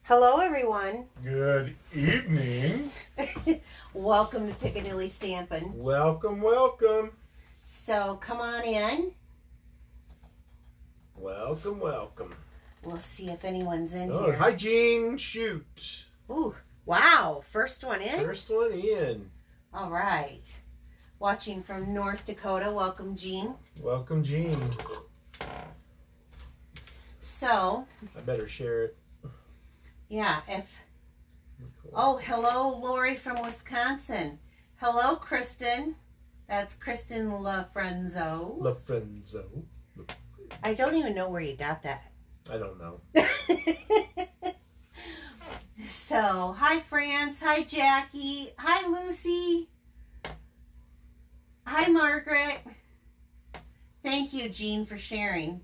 Hello, everyone. Good evening. Welcome to Piccadilly Stampin. Welcome, welcome. So, come on in. Welcome, welcome. We'll see if anyone's in Oh, here. hi, Jean. Shoot. Ooh, wow. First one in? First one in. All right. Watching from North Dakota. Welcome, Jean. Welcome, Jean. So, I better share it. yeah, Cool. Oh, hello, Lori from Wisconsin. Hello, Kristen. That's Kristen LaFrenzo. LaFrenzo. I don't even know where you got that. I don't know. So, hi, France. Hi, Jackie. Hi, Lucy. Hi, Margaret. Thank you, Jean, for sharing.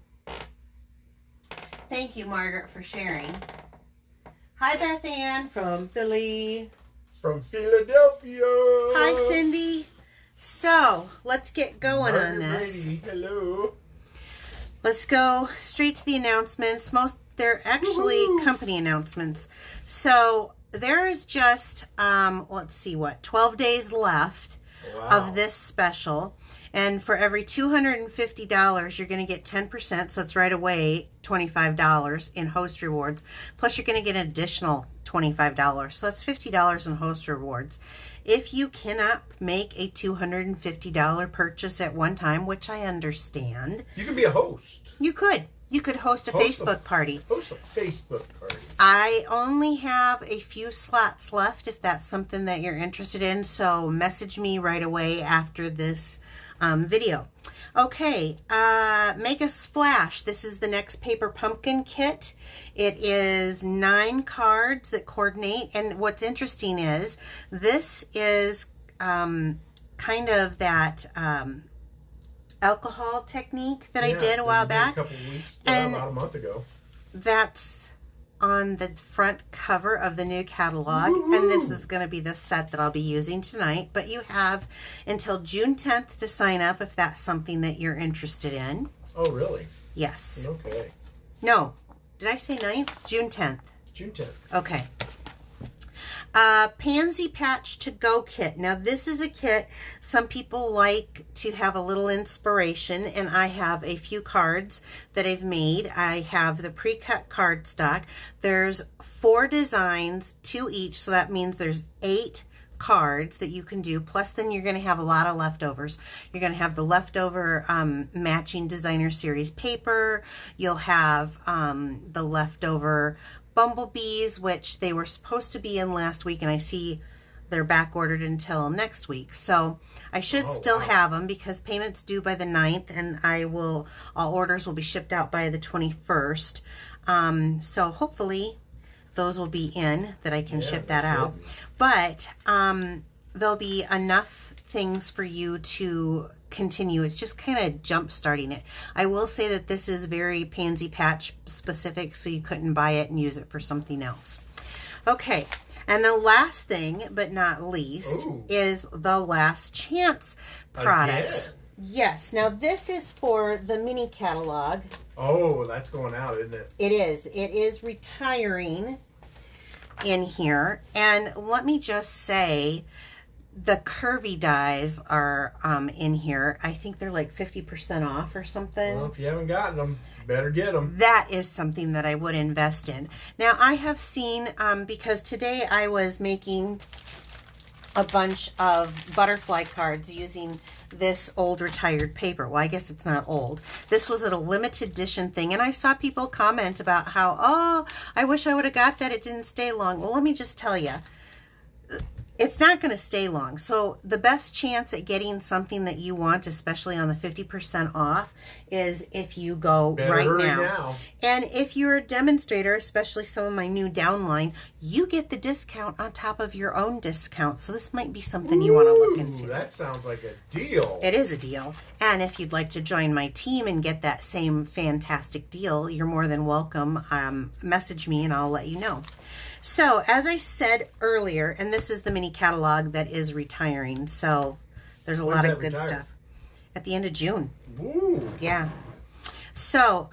Thank you, Margaret, for sharing. Hi, Beth Ann from Philly. From Philadelphia. Hi, Cindy. So, let's get going on Margaret this. Brady. Hello. Let's go straight to the announcements. They're actually company announcements. So, there is just, let's see, 12 days left of this special. And for every $250, you're going to get 10%. So it's right away $25 in host rewards. Plus, you're going to get an additional $25. So that's $50 in host rewards. If you cannot make a $250 purchase at one time, which I understand. You can be a host. You could. You could host a Facebook party. Host a Facebook party. I only have a few slots left if that's something that you're interested in. So message me right away after this video. Okay, make a splash. This is the next paper pumpkin kit. It is 9 cards that coordinate, and what's interesting is this is kind of that alcohol technique that I did a while back. A couple weeks, and about a month ago. That's on the front cover of the new catalog. Woo-hoo! And this is going to be the set that I'll be using tonight. But you have until June 10th to sign up if that's something that you're interested in. Oh, really? Yes. Okay. No. Did I say 9th? June 10th. June 10th. Okay. Pansy Patch to Go kit. Now this is a kit some people like to have a little inspiration, and I have a few cards that I've made. I have the pre-cut cardstock. There's 4 designs, 2 each, so that means there's 8 cards that you can do, plus then you're going to have a lot of leftovers. You're going to have the leftover matching designer series paper. You'll have the leftover bumblebees, which they were supposed to be in last week, and I see they're back ordered until next week. So I should still have them because payment's due by the 9th, and all orders will be shipped out by the 21st. So hopefully those will be in that I can ship that out. Good. But there'll be enough things for you to continue. It's just kind of jump starting it. I will say that this is very Pansy Patch specific, so you couldn't buy it and use it for something else. Okay, and the last thing but not least is the Last Chance products. Again. Yes, now this is for the mini catalog. Oh, that's going out, isn't it? It is. It is retiring in here. And let me just say, the curvy dies are in here. I think they're like 50% off or something. Well, if you haven't gotten them, better get them. That is something that I would invest in. Now, I have seen, because today I was making a bunch of butterfly cards using this old retired paper. Well, I guess it's not old. This was a limited edition thing, and I saw people comment about how, oh, I wish I would have got that. It didn't stay long. Well, let me just tell you, it's not going to stay long. So the best chance at getting something that you want, especially on the 50% off, is if you go right now. And if you're a demonstrator, especially some of my new downline, you get the discount on top of your own discount. So this might be something you want to look into. That sounds like a deal. It is a deal. And if you'd like to join my team and get that same fantastic deal, you're more than welcome. Message me and I'll let you know. So, as I said earlier, and this is the mini catalog that is retiring, so there's a lot of good stuff. At the end of June. Ooh. Yeah. So,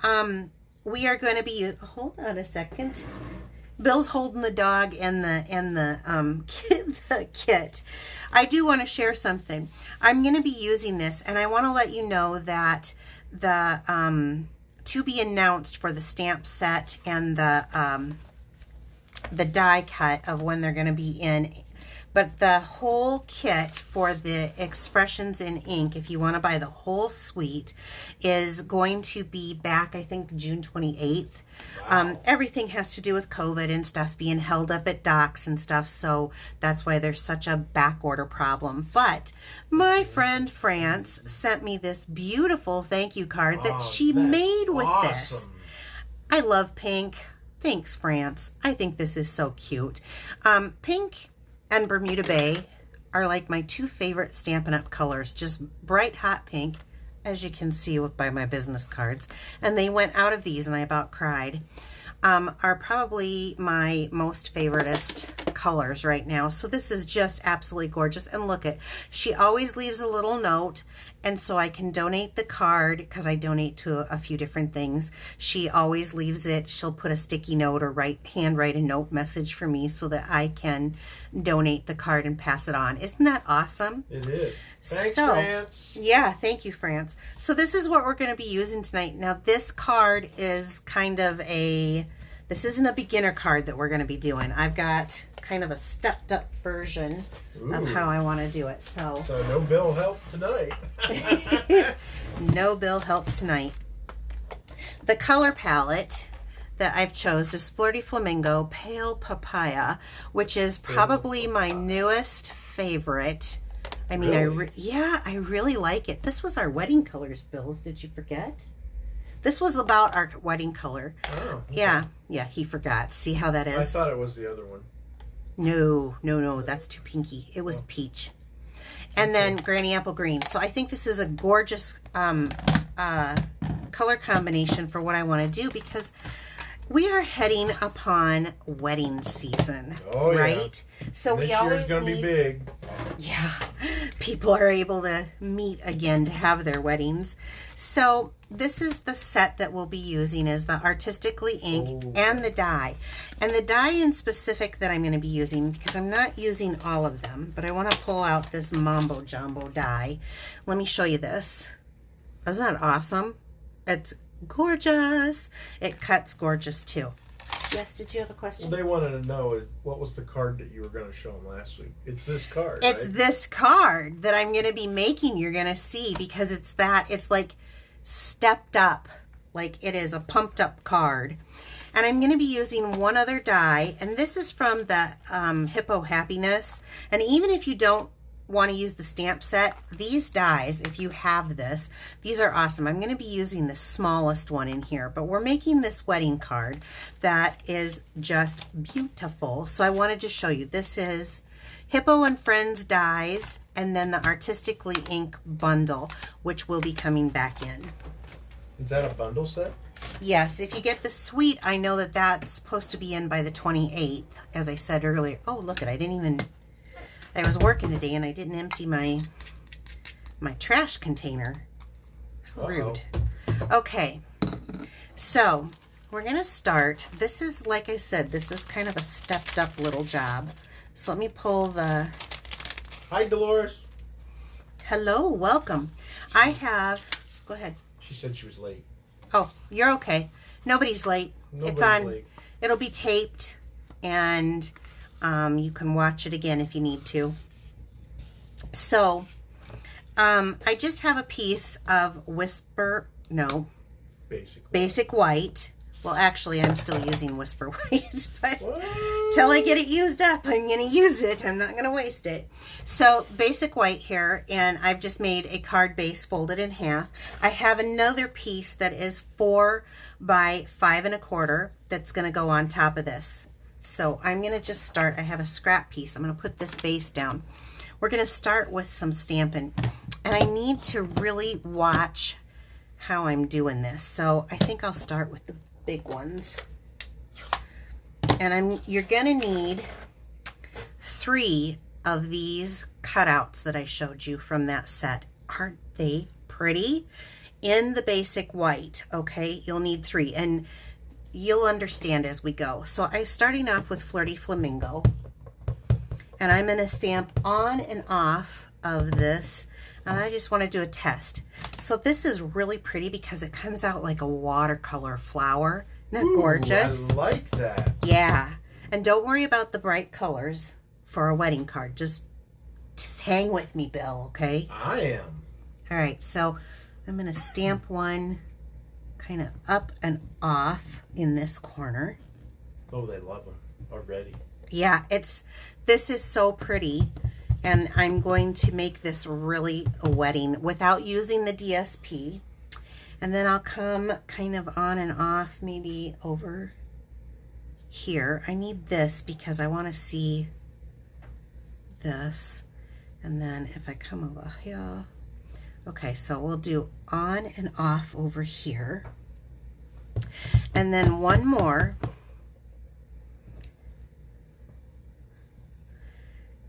we are going to be, hold on a second. Bill's holding the dog and the kit. I do want to share something. I'm going to be using this, and I want to let you know that the to be announced for the stamp set and the die cut of when they're going to be in. But the whole kit for the Expressions in Ink, if you want to buy the whole suite, is going to be back, I think, June 28th. Wow. Everything has to do with COVID and stuff being held up at docks and stuff, so that's why there's such a back order problem. But my friend France sent me this beautiful thank you card that she made with this. I love pink. Thanks, France. I think this is so cute. Pink and Bermuda Bay are like my two favorite Stampin' Up! Colors. Just bright, hot pink, as you can see by my business cards. And they went out of these and I about cried. Are probably my most favoriteest colors right now. So this is just absolutely gorgeous. And look at, she always leaves a little note, and so I can donate the card because I donate to a few different things. She always leaves it. She'll put a sticky note or handwrite a note message for me so that I can donate the card and pass it on. Isn't that awesome? It is. Thanks, France. Yeah, thank you, France. So this is what we're going to be using tonight. Now this card is kind of this isn't a beginner card that we're going to be doing. I've got kind of a stepped up version of how I want to do it. So no Bill help tonight. No Bill help tonight. The color palette that I've chose is Flirty Flamingo Pale Papaya, which is probably my newest favorite. I mean, really? I really like it. This was our wedding colors, Bills. Did you forget? This was about our wedding color. Oh, okay. Yeah, he forgot. See how that is? I thought it was the other one. No, that's too pinky. It was peach. And then Granny Apple Green. So I think this is a gorgeous color combination for what I want to do, because we are heading upon wedding season, right? Yeah. So this we always year's gonna be big. Yeah, people are able to meet again to have their weddings. So this is the set that we'll be using, is the Artistically ink and the die. And the die in specific that I'm going to be using, because I'm not using all of them, but I want to pull out this Mambo Jumbo die. Let me show you this. Isn't that awesome? It's gorgeous. It cuts gorgeous too. Yes, did you have a question? Well, they wanted to know what was the card that you were going to show them last week. It's this card, It's right? this card that I'm going to be making. You're going to see, because it's like stepped up, like it is a pumped up card. And I'm going to be using one other die, and this is from the Hippo Happiness. And even if you don't want to use the stamp set, these dies, if you have this, these are awesome. I'm going to be using the smallest one in here, but we're making this wedding card that is just beautiful. So I wanted to show you. This is Hippo and Friends dies, and then the Artistically ink bundle, which will be coming back in. Is that a bundle set? Yes, if you get the suite, I know that that's supposed to be in by the 28th, as I said earlier. Oh, look at, I was working today and I didn't empty my trash container. How rude. Okay, so we're going to start. This is, like I said, this is kind of a stepped up little job. So let me pull the... Hi, Dolores. Hello, welcome. I have... Go ahead. She said she was late. Oh, you're okay. Nobody's late. Nobody's late. It'll be taped, and you can watch it again if you need to. So, I just have a piece of Basic White. Well, actually, I'm still using Whisper White, but till I get it used up, I'm going to use it. I'm not going to waste it. So, Basic White here, and I've just made a card base folded in half. I have another piece that is 4 by 5 1/4 that's going to go on top of this. So, I'm going to just start. I have a scrap piece. I'm going to put this base down. We're going to start with some Stampin', and I need to really watch how I'm doing this. So, I think I'll start with the big ones, and you're gonna need 3 of these cutouts that I showed you from that set. Aren't they pretty? In the Basic White, okay, you'll need 3, and you'll understand as we go. So I'm starting off with Flirty Flamingo. And I'm going to stamp on and off of this. And I just want to do a test. So this is really pretty because it comes out like a watercolor flower. Isn't that gorgeous? I like that. Yeah. And don't worry about the bright colors for a wedding card. Just hang with me, Bill, okay? I am. All right, so I'm going to stamp one kind of up and off in this corner. Oh, they love them already. Yeah, this is so pretty. And I'm going to make this really a wedding without using the DSP. And then I'll come kind of on and off maybe over here. I need this because I want to see this. And then if I come over here, okay, so we'll do on and off over here. And then one more.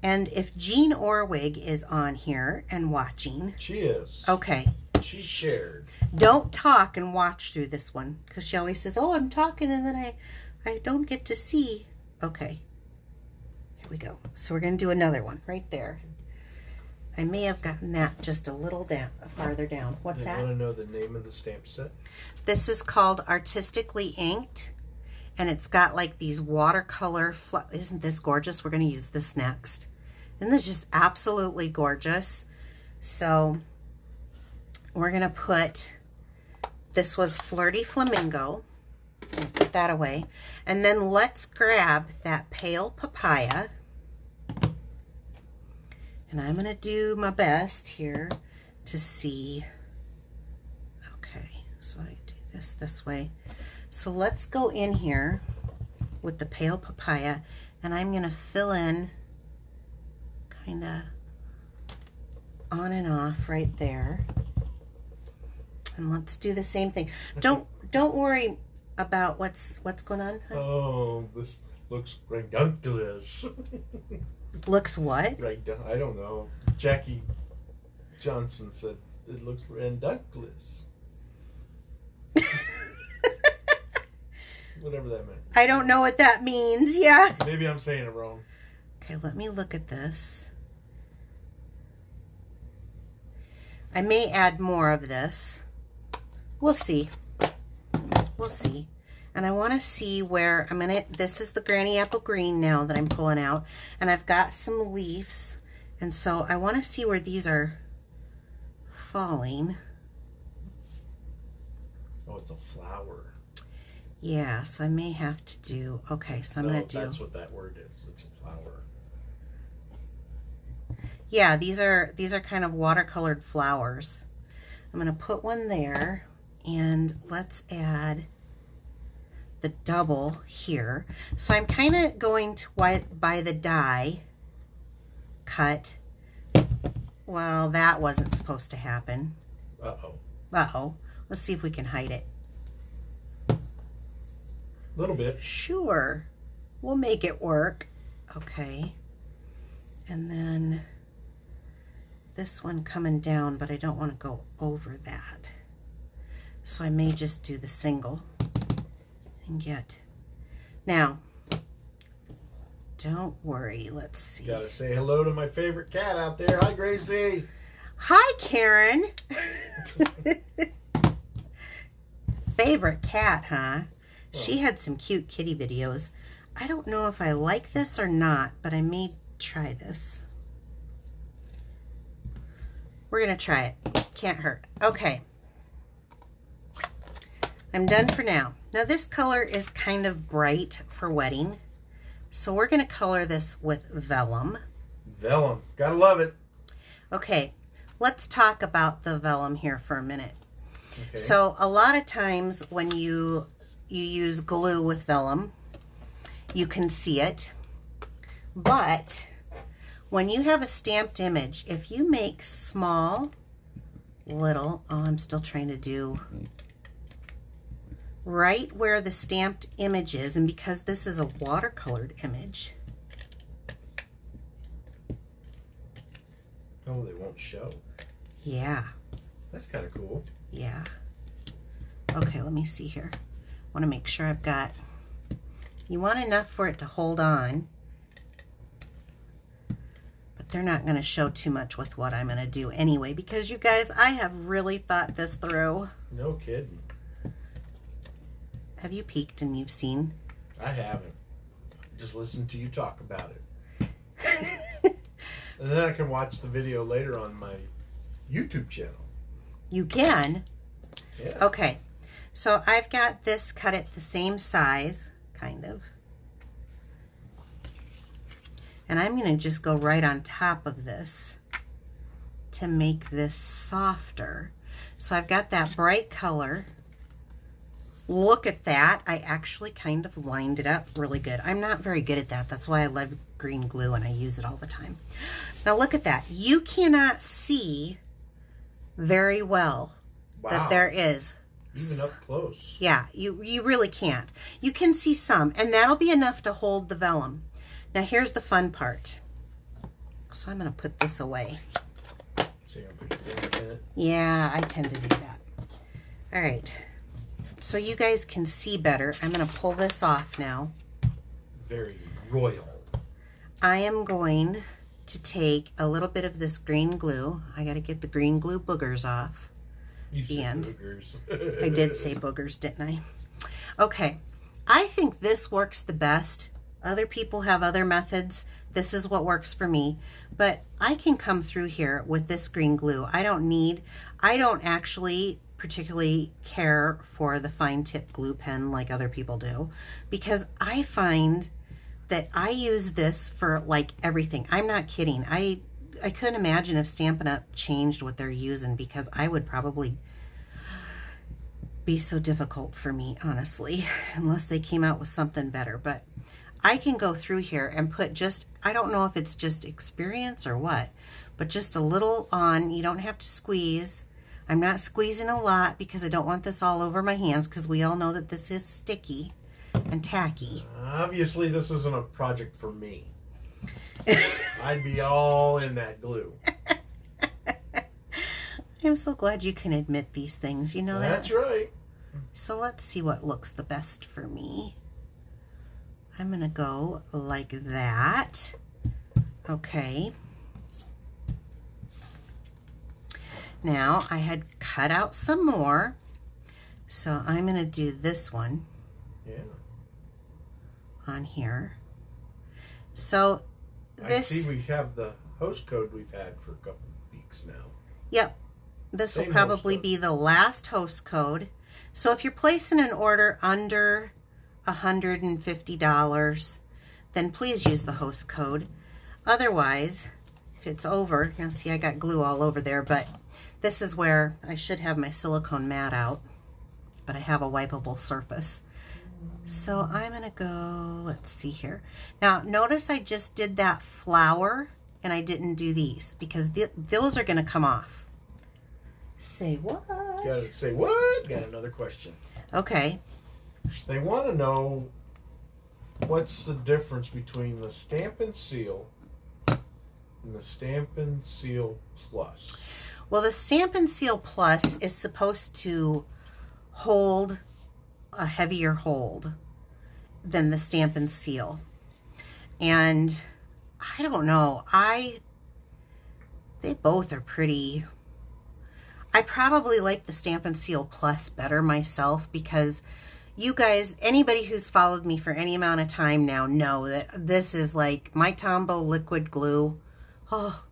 And if Jean Orwig is on here and watching. She is. Okay. She shared. Don't talk and watch through this one. Because she always says, oh, I'm talking and then I don't get to see. Okay. Here we go. So we're going to do another one right there. I may have gotten that just a little down, farther down. What's that? You want to know the name of the stamp set? This is called Artistically Inked. And it's got like these watercolor. Isn't this gorgeous? We're going to use this next. And this is just absolutely gorgeous. So we're going to put, this was Flirty Flamingo. Put that away. And then let's grab that Pale Papaya. And I'm going to do my best here to see. Okay, so I do this way. So let's go in here with the Pale Papaya. And I'm going to fill in kind of on and off right there. And let's do the same thing. Don't worry about what's going on. Oh, this looks ridiculous. Looks what? I don't know. Jackie Johnson said it looks ridiculous. Whatever that meant. I don't know what that means. Yeah. Maybe I'm saying it wrong. Okay, let me look at this. I may add more of this. We'll see. We'll see. And I want to see where I'm going to, this is the Granny Apple Green now that I'm pulling out. And I've got some leaves. And so I want to see where these are falling. Oh, it's a flower. Yeah, so I may have to do, okay, so I'm going to do. That's what that word is. It's a flower. Yeah, these are kind of watercolored flowers. I'm going to put one there, and let's add the double here. So I'm kind of going to by the die cut. Well, that wasn't supposed to happen. Uh-oh. Uh-oh. Let's see if we can hide it. A little bit. Sure. We'll make it work. Okay. And then this one coming down, but I don't want to go over that. So I may just do the single and get. Now, don't worry. Let's see. Gotta say hello to my favorite cat out there. Hi, Gracie. Hi, Karen. Favorite cat, huh? Oh. She had some cute kitty videos. I don't know if I like this or not, but I may try this. We're going to try it. Can't hurt. Okay. I'm done for now. Now this color is kind of bright for wedding. So we're going to color this with vellum. Vellum. Gotta love it. Okay. Let's talk about the vellum here for a minute. Okay. So a lot of times when you use glue with vellum, you can see it. But when you have a stamped image, if you make small, little, oh, I'm still trying to do right where the stamped image is, and because this is a watercolored image. Oh, they won't show. Yeah. That's kind of cool. Yeah. Okay, let me see here. Want to make sure I've got, you want enough for it to hold on, but they're not going to show too much with what I'm going to do anyway, because you guys, I have really thought this through. No kidding. Have you peeked and you've seen? I haven't. Just listen to you talk about it. And then I can watch the video later on my YouTube channel. You can? Yeah. Okay. So I've got this cut at the same size, kind of. And I'm going to just go right on top of this to make this softer. So I've got that bright color. Look at that. I actually kind of lined it up really good. I'm not very good at that. That's why I love green glue and I use it all the time. Now look at that. You cannot see very well that there is. Even up close. Yeah, you really can't. You can see some, and that'll be enough to hold the vellum. Now here's the fun part. So I'm going to put this away. So you're going to put your finger in it? Yeah, I tend to do that. All right. So you guys can see better. I'm going to pull this off now. Very royal. I am going to take a little bit of this green glue. I got to get the green glue boogers off. You said And boogers. I did say boogers, didn't I? Okay. I think this works the best. Other people have other methods. This is what works for me. But I can come through here with this green glue. I don't actually particularly care for the fine tip glue pen like other people do, because I find that I use this for like everything. I'm not kidding. I couldn't imagine if Stampin' Up! Changed what they're using, because I would probably be so difficult for me, honestly, unless they came out with something better. But I can go through here and put just, I don't know if it's just experience or what, but just a little on. You don't have to squeeze. I'm not squeezing a lot because I don't want this all over my hands, because we all know that this is sticky and tacky. Obviously, this isn't a project for me. I'd be all in that glue. I'm so glad you can admit these things. You know that? That's right. So let's see what looks the best for me. I'm going to go like that. Okay. Now, I had cut out some more, so I'm going to do this one on here. So this, I see we have the host code we've had for a couple of weeks now. Yep. This will Same probably host code. be the last host code. So if you're placing an order under $150, then please use the host code. Otherwise, if it's over, you know, see I got glue all over there, but this is where I should have my silicone mat out, but I have a wipeable surface. So I'm going to go, let's see here. Now, notice I just did that flower and I didn't do these, because those are going to come off. Say what? Gotta say what? Got another question. Okay. They want to know what's the difference between the Stampin' Seal and the Stampin' Seal Plus. Well, the Stampin' Seal Plus is supposed to hold a heavier hold than the Stampin' Seal. And I don't know. They both are pretty. I probably like the Stampin' Seal Plus better myself, because you guys, anybody who's followed me for any amount of time now, know that this is like my Tombow liquid glue. Oh,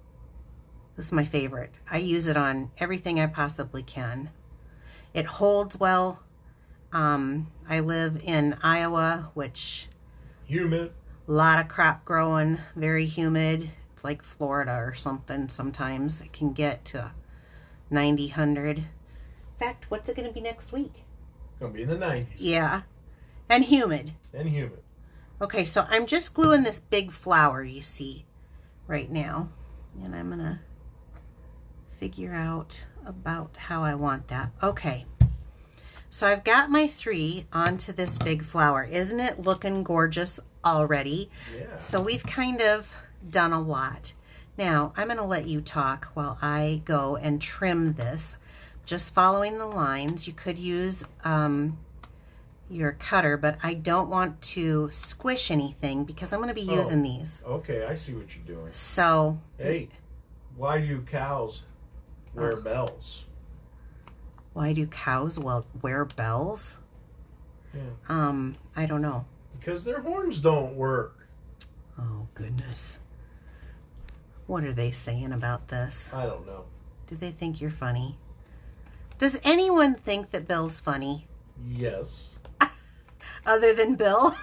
this is my favorite. I use it on everything I possibly can. It holds well. I live in Iowa, which Humid. a lot of crop growing, very humid. It's like Florida or something. Sometimes it can get to 90, 100. In fact, what's it going to be next week? Gonna be in the 90s. Yeah, and humid. And humid. Okay, so I'm just gluing this big flower you see right now, and I'm gonna figure out about how I want that. Okay, so I've got my 3 onto this big flower. Isn't it looking gorgeous already? Yeah. So we've kind of done a lot. Now I'm gonna let you talk while I go and trim this, just following the lines. You could use your cutter, but I don't want to squish anything because I'm going to be using these. Okay, I see what you're doing. So, hey, why do cows wear bells? Why do cows wear bells? Yeah. I don't know. Because their horns don't work. Oh, goodness. What are they saying about this? I don't know. Do they think you're funny? Does anyone think that Bill's funny? Yes. Other than Bill?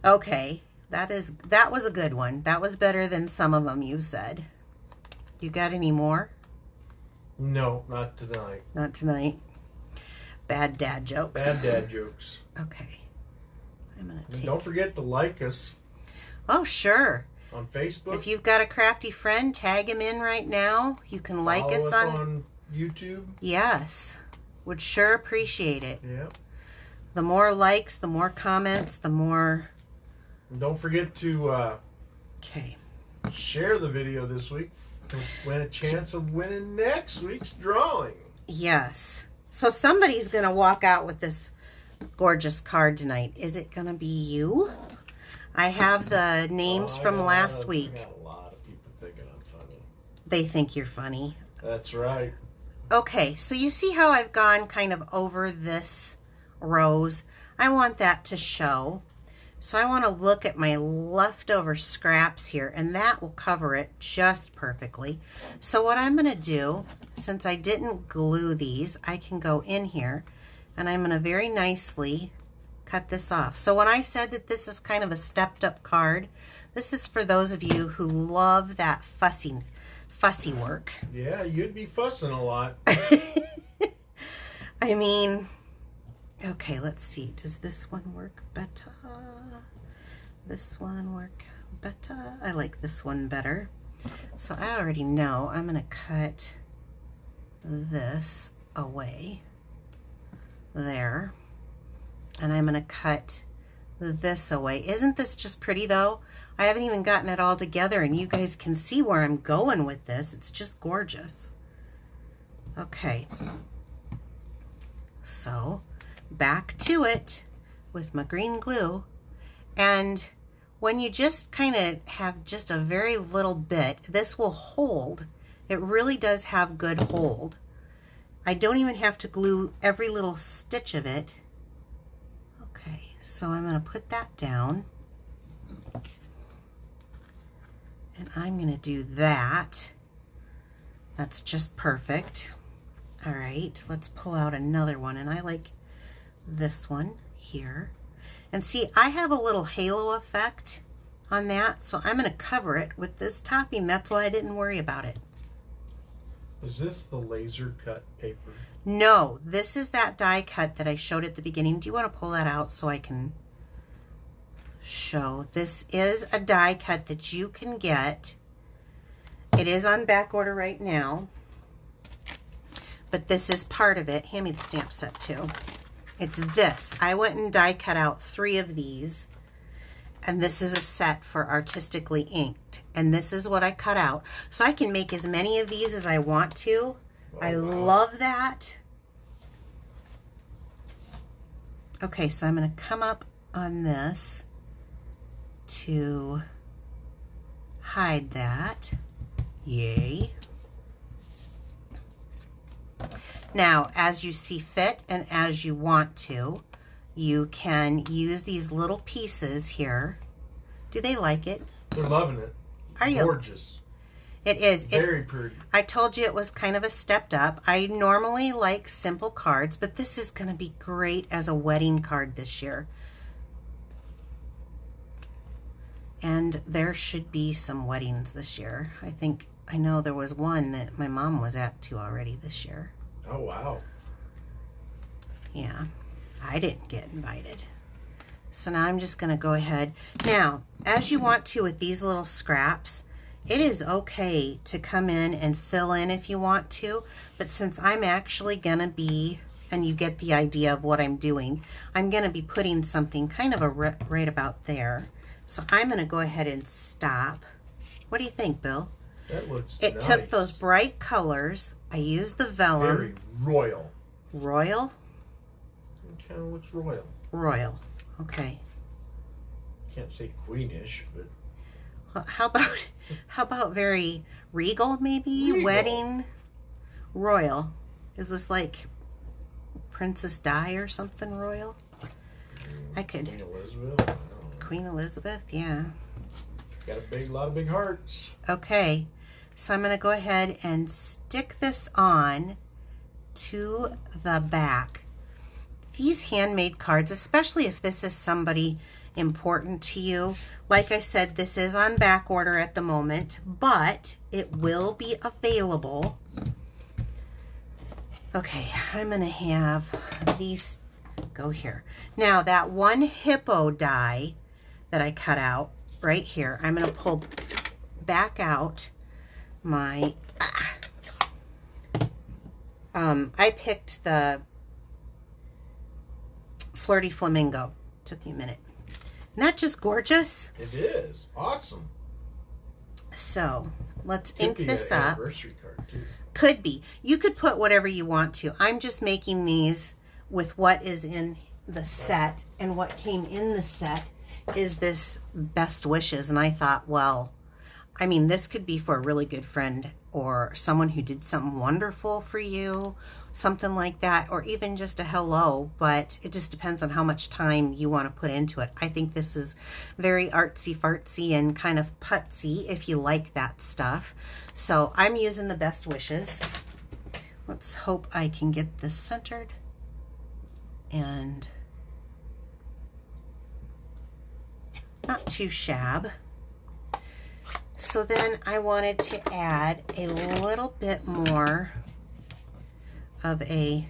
Okay, that was a good one. That was better than some of them you said. You got any more? No, not tonight. Not tonight. Bad dad jokes. Bad dad jokes. Okay. And don't forget to like us. Oh, sure. On Facebook. If you've got a crafty friend, tag him in right now. You can like us on YouTube. Yes. Would sure appreciate it. Yeah. The more likes, the more comments, the more... And don't forget to okay. Share the video this week to win a chance of winning next week's drawing. Yes. So somebody's going to walk out with this gorgeous card tonight. Is it going to be you? I have the names from last week. I got a lot of people thinking I'm funny. They think you're funny. That's right. Okay, so you see how I've gone kind of over this rose? I want that to show. So I want to look at my leftover scraps here, and that will cover it just perfectly. So what I'm going to do, since I didn't glue these, I can go in here, and I'm going to very nicely cut this off. So when I said that this is kind of a stepped up card, this is for those of you who love that fussy work. Yeah, you'd be fussing a lot. I mean, okay, let's see. Does this one work better? This one work better? I like this one better. So I already know I'm going to cut this away there. And I'm going to cut this away. Isn't this just pretty though? I haven't even gotten it all together and you guys can see where I'm going with this. It's just gorgeous. Okay. So back to it with my green glue. And when you just kind of have just a very little bit, this will hold. It really does have good hold. I don't even have to glue every little stitch of it. Okay, so I'm going to put that down. And I'm going to do that. That's just perfect. All right, let's pull out another one. And I like this one here. And see, I have a little halo effect on that, so I'm going to cover it with this topping. That's why I didn't worry about it. Is this the laser cut paper? No, this is that die cut that I showed at the beginning. Do you want to pull that out so I can show? This is a die cut that you can get. It is on back order right now, but this is part of it. Hand me the stamp set too. It's this. I went and die cut out 3 of these, and this is a set for Artistically Inked, and this is what I cut out. So I can make as many of these as I want to. Oh, I love that. Okay, so I'm going to come up on this to hide that. Yay. Now, as you see fit and as you want to, you can use these little pieces here. Do they like it? They're loving it. Are you? Gorgeous. It is. Very pretty. I told you it was kind of a stepped up. I normally like simple cards, but this is going to be great as a wedding card this year. And there should be some weddings this year. I know there was one that my mom was at too already this year. Oh, wow. Yeah, I didn't get invited. So now I'm just going to go ahead. Now, as you want to with these little scraps, it is okay to come in and fill in if you want to, but since I'm actually going to be, and you get the idea of what I'm doing, I'm going to be putting something kind of right about there. So I'm going to go ahead and stop. What do you think, Bill? That looks It nice. took those bright colors I used the vellum. Very royal. Royal? It kind of looks royal. Royal. Okay. Can't say queenish, but Well, how about very regal maybe? Regal. Wedding royal. Is this like Princess Di or something royal? I could. Queen Elizabeth. I don't know. Queen Elizabeth, yeah. Got a lot of big hearts. Okay, so I'm going to go ahead and stick this on to the back. These handmade cards, especially if this is somebody important to you, like I said, this is on back order at the moment, but it will be available. Okay, I'm going to have these go here. Now, that one hippo die that I cut out right here, I'm going to pull back out my I picked the Flirty Flamingo. Took me a minute. Isn't that just gorgeous? It is awesome. So let's Could ink be this an up. anniversary card too. Could be. You could put whatever you want to. I'm just making these with what is in the set, and what came in the set is this best wishes, and I thought, well, I mean, this could be for a really good friend or someone who did something wonderful for you, something like that, or even just a hello, but it just depends on how much time you want to put into it. I think this is very artsy-fartsy and kind of putsy if you like that stuff. So I'm using the best wishes. Let's hope I can get this centered. And not too shab. So then I wanted to add a little bit more of a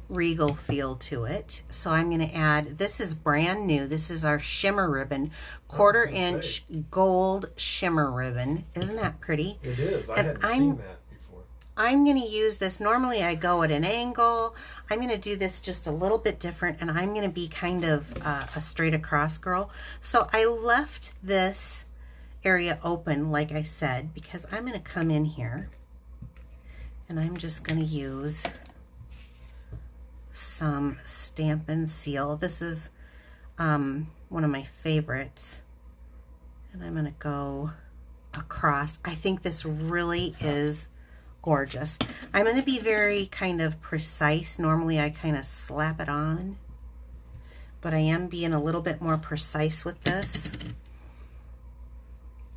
regal feel to it. So I'm going to add, this is brand new. This is our shimmer ribbon, 1/4 inch gold shimmer ribbon. Isn't that pretty? It is. I And hadn't seen that before. I'm going to use this. Normally I go at an angle. I'm going to do this just a little bit different, and I'm going to be kind of a straight across girl. So I left this area open, like I said, because I'm going to come in here and I'm just going to use some Stampin' Seal. This is one of my favorites, and I'm going to go across. I think this really is gorgeous. I'm going to be very kind of precise. Normally I kind of slap it on, but I am being a little bit more precise with this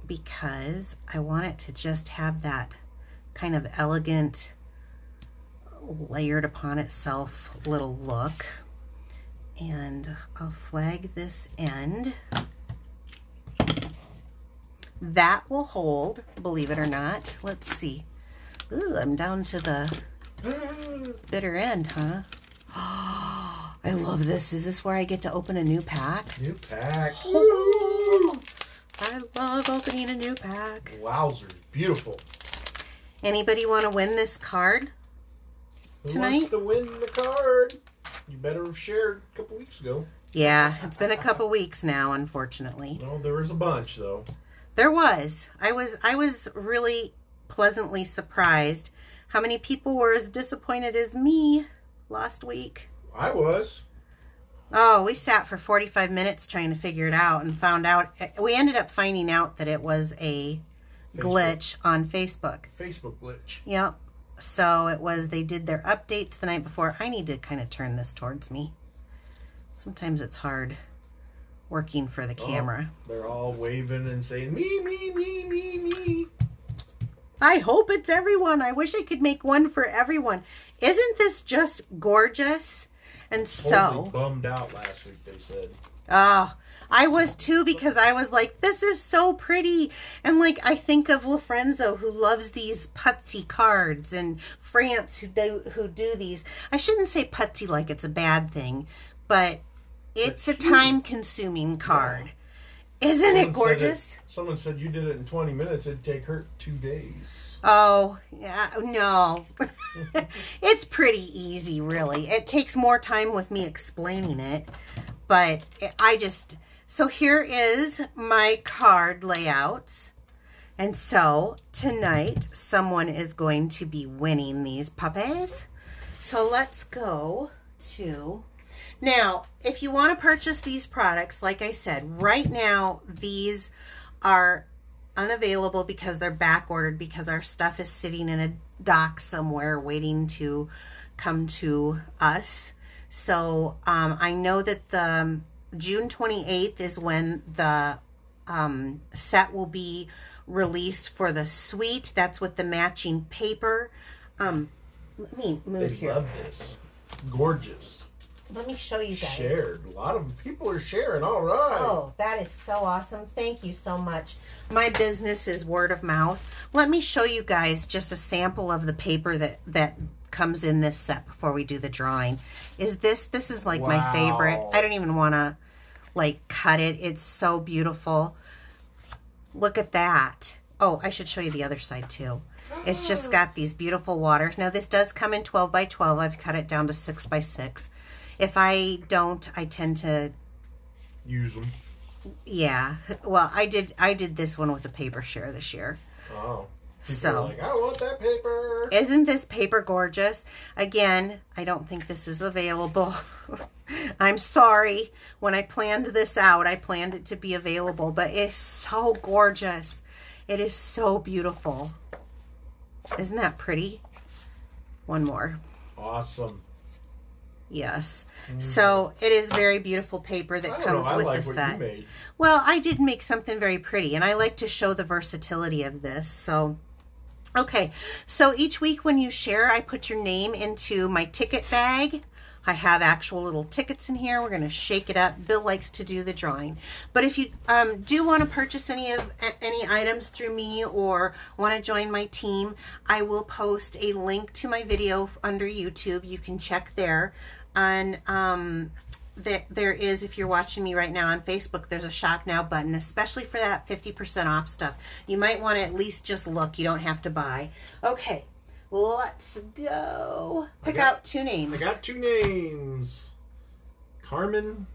because I want it to just have that kind of elegant, layered upon itself little look. And I'll flag this end. That will hold, believe it or not. Let's see. Ooh, I'm down to the bitter end, huh? Oh, I love this. Is this where I get to open a new pack? New pack. Oh, I love opening a new pack. Wowzers. Beautiful. Anybody want to win this card tonight? Who wants to win the card? You better have shared a couple weeks ago. Yeah, it's been a couple weeks now, unfortunately. No, there was a bunch though. There was. I was really pleasantly surprised how many people were as disappointed as me last week. I was. Oh, we sat for 45 minutes trying to figure it out and found out. We ended up finding out that it was a glitch on Facebook. Facebook glitch. Yep. So it was, they did their updates the night before. I need to kind of turn this towards me. Sometimes it's hard working for the camera. They're all waving and saying, me, me, me, me, me. I hope it's everyone. I wish I could make one for everyone. Isn't this just gorgeous? And Totally so, bummed out last week, they said. oh, I was too, because I was like, this is so pretty. And like, I think of LaFrenzo, who loves these putsy cards, and France, who do these. I shouldn't say putsy like it's a bad thing, but it's a time-consuming card. Yeah. Isn't it gorgeous? Someone said you did it in 20 minutes. It'd take her 2 days. Oh, yeah, no. It's pretty easy, really. It takes more time with me explaining it, but I just, So here is my card layouts. And so tonight someone is going to be winning these puppies. So let's go to... Now, if you want to purchase these products, like I said, right now these are unavailable because they're back ordered because our stuff is sitting in a dock somewhere waiting to come to us. So I know that the June 28th is when the set will be released for the suite. That's with the matching paper. Let me move here. They love this. Gorgeous. Let me show you guys. Shared. A lot of people are sharing. All right. Oh, that is so awesome. Thank you so much. My business is word of mouth. Let me show you guys just a sample of the paper that comes in this set before we do the drawing. This is like my favorite. I don't even want to like cut it. It's so beautiful. Look at that. Oh, I should show you the other side too. It's just got these beautiful waters. Now this does come in 12 by 12. I've cut it down to 6 by 6. If I don't, I tend to use them. Yeah. Well, I did this one with a paper share this year. Oh. People So are like, I want that paper. Isn't this paper gorgeous? Again, I don't think this is available. I'm sorry. When I planned this out, I planned it to be available, but it's so gorgeous. It is so beautiful. Isn't that pretty? One more. Awesome. Yes. So it is very beautiful paper that comes with the set. You made. Well, I did make something very pretty, and I like to show the versatility of this. So, okay. So each week when you share, I put your name into my ticket bag. I have actual little tickets in here. We're going to shake it up. Bill likes to do the drawing. But if you do want to purchase any items through me or want to join my team, I will post a link to my video under YouTube. You can check there. And there is, if you're watching me right now on Facebook, there's a shop now button, especially for that 50% off stuff. You might want to at least just look. You don't have to buy. Okay. Let's go. Pick out two names. I got two names. Carmen.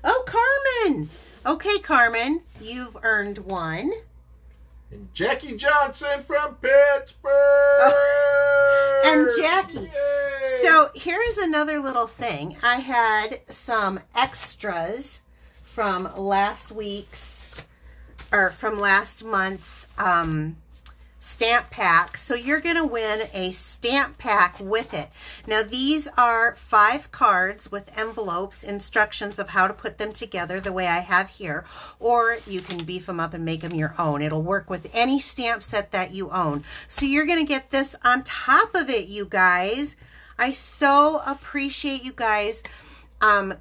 Oh, Carmen. Okay, Carmen. You've earned one. And Jackie Johnson from Pittsburgh. Oh, and Jackie. Yay. So here's another little thing. I had some extras from last month's stamp pack. So you're going to win a stamp pack with it. Now these are 5 cards with envelopes, instructions of how to put them together the way I have here, or you can beef them up and make them your own. It'll work with any stamp set that you own. So you're going to get this on top of it, you guys. I so appreciate you guys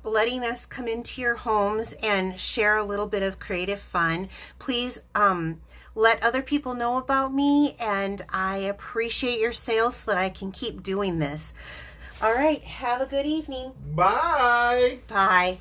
letting us come into your homes and share a little bit of creative fun. Please let other people know about me, and I appreciate your sales so that I can keep doing this. All right, have a good evening. Bye. Bye.